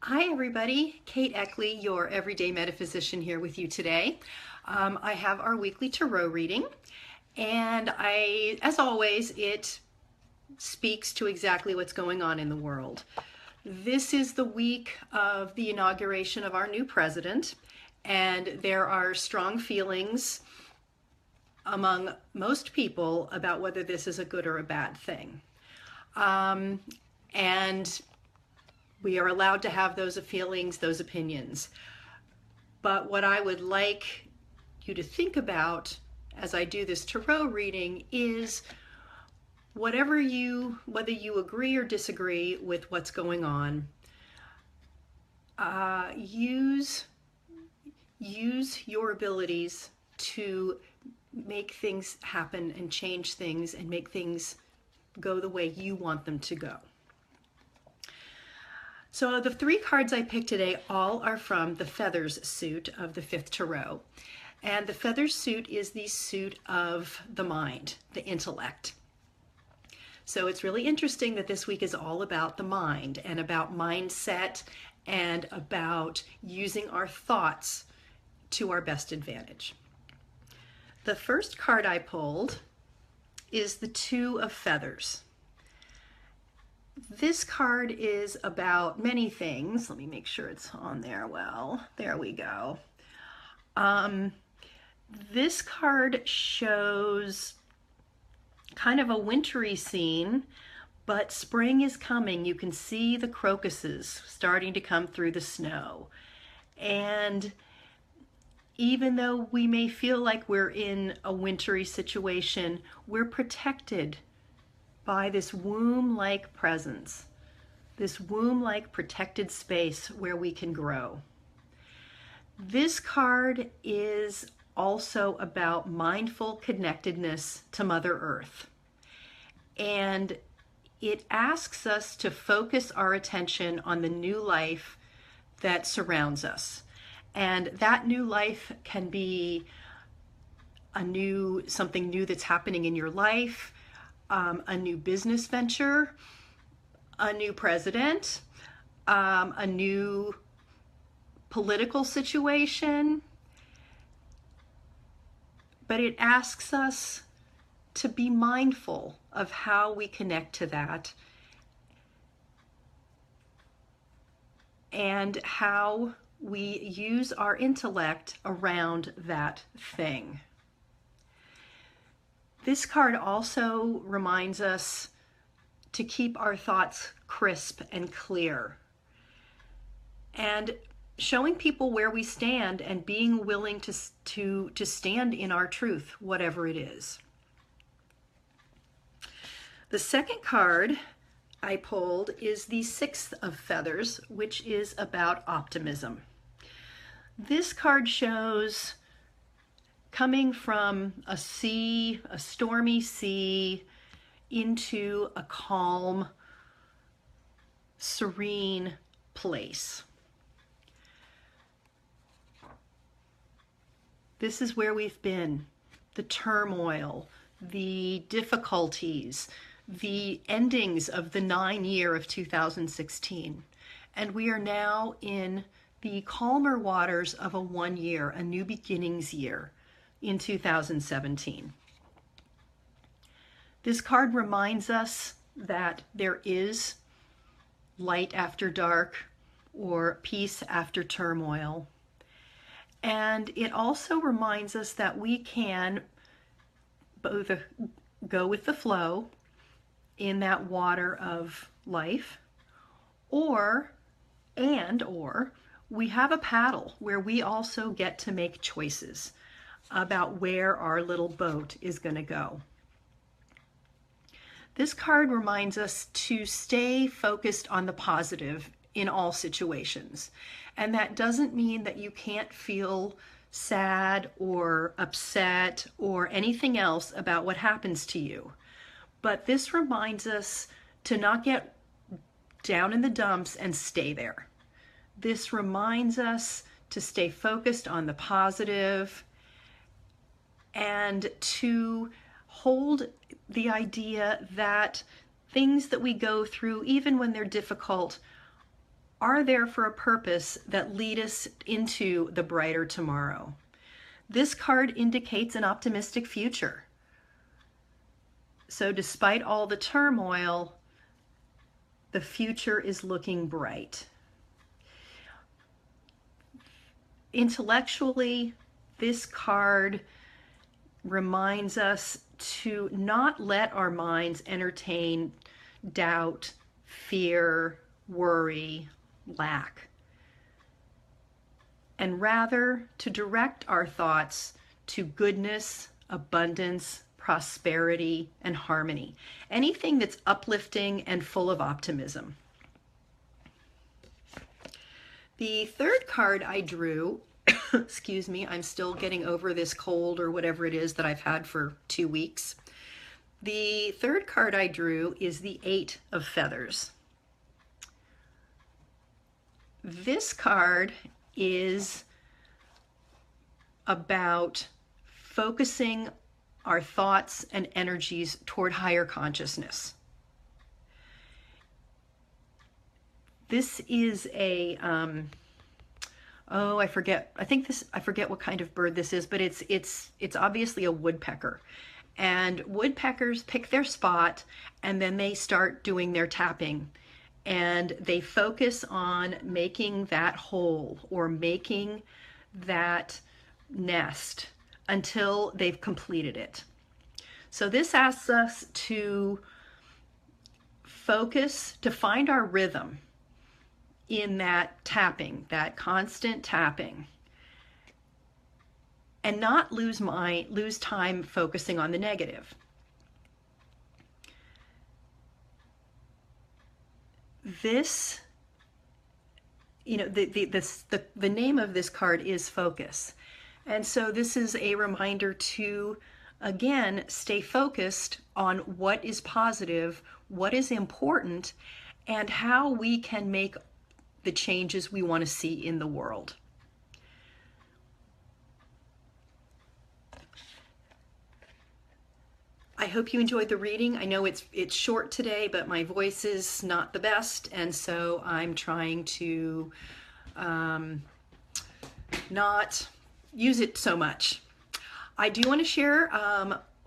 Hi everybody, Kate Eckley, your everyday metaphysician here with you today. I have our weekly tarot reading, and as always, it speaks to exactly what's going on in the world. This is the week of the inauguration of our new president, and there are strong feelings among most people about whether this is a good or a bad thing. And we are allowed to have those feelings, those opinions. But what I would like you to think about as I do this tarot reading is whether you agree or disagree with what's going on, use your abilities to make things happen and change things and make things go the way you want them to go. So the three cards I picked today all are from the Feathers suit of the Fifth Tarot. And the Feathers suit is the suit of the mind, the intellect. So it's really interesting that this week is all about the mind and about mindset and about using our thoughts to our best advantage. The first card I pulled is the Two of Feathers. This card is about many things. Let me make sure it's on there. Well, there we go. This card shows kind of a wintry scene, but spring is coming. You can see the crocuses starting to come through the snow. And even though we may feel like we're in a wintry situation, we're protected by this womb-like presence, this womb-like protected space where we can grow. This card is also about mindful connectedness to Mother Earth. And it asks us to focus our attention on the new life that surrounds us. And that new life can be something new that's happening in your life, a new business venture, a new president, a new political situation. But it asks us to be mindful of how we connect to that and how we use our intellect around that thing. This card also reminds us to keep our thoughts crisp and clear, and showing people where we stand and being willing to stand in our truth, whatever it is. The second card I pulled is the Sixth of Feathers, which is about optimism. This card shows coming from a stormy sea, into a calm, serene place. This is where we've been, the turmoil, the difficulties, the endings of the 9-year of 2016. And we are now in the calmer waters of a 1-year, a new beginnings year in 2017. This card reminds us that there is light after dark or peace after turmoil. And it also reminds us that we can both go with the flow in that water of life, or we have a paddle where we also get to make choices about where our little boat is going to go. This card reminds us to stay focused on the positive in all situations. And that doesn't mean that you can't feel sad or upset or anything else about what happens to you. But this reminds us to not get down in the dumps and stay there. This reminds us to stay focused on the positive and to hold the idea that things that we go through, even when they're difficult, are there for a purpose that lead us into the brighter tomorrow. This card indicates an optimistic future. So despite all the turmoil, the future is looking bright. Intellectually, this card reminds us to not let our minds entertain doubt, fear, worry, lack, and rather to direct our thoughts to goodness, abundance, prosperity, and harmony. Anything that's uplifting and full of optimism. The third card I drew, excuse me, I'm still getting over this cold or whatever it is that I've had for 2 weeks. The third card I drew is the Eight of Feathers. This card is about focusing our thoughts and energies toward higher consciousness. This is a, I forget what kind of bird this is, but it's obviously a woodpecker. And woodpeckers pick their spot and then they start doing their tapping. And they focus on making that hole or making that nest until they've completed it. So this asks us to focus, to find our rhythm in that tapping, that constant tapping, and not lose time focusing on the negative. This, the name of this card is focus. And so this is a reminder to, again, stay focused on what is positive, what is important, and how we can make the changes we want to see in the world. I hope you enjoyed the reading. I know it's short today, but my voice is not the best, and so I'm trying to not use it so much. I do want to share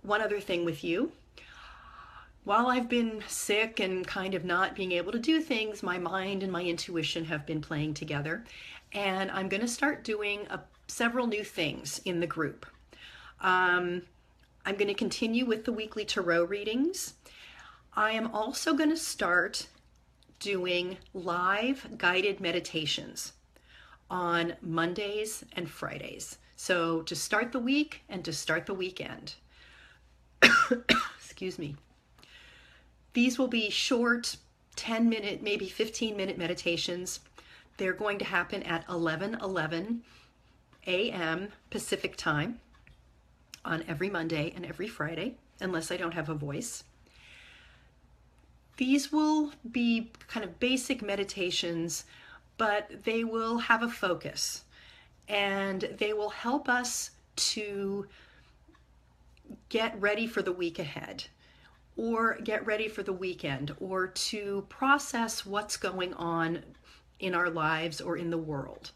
one other thing with you. While I've been sick and kind of not being able to do things, my mind and my intuition have been playing together, and I'm going to start doing several new things in the group. I'm going to continue with the weekly tarot readings. I am also going to start doing live guided meditations on Mondays and Fridays. So to start the week and to start the weekend. Excuse me. These will be short 10-minute, maybe 15-minute meditations. They're going to happen at 11:11 a.m. Pacific time on every Monday and every Friday, unless I don't have a voice. These will be kind of basic meditations, but they will have a focus, and they will help us to get ready for the week ahead, or get ready for the weekend, or to process what's going on in our lives or in the world.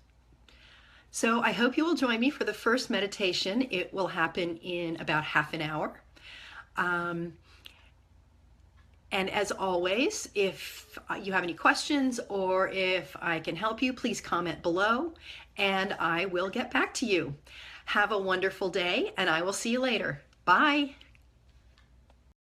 So I hope you will join me for the first meditation. It will happen in about half an hour. And as always, if you have any questions or if I can help you, please comment below and I will get back to you. Have a wonderful day and I will see you later. Bye.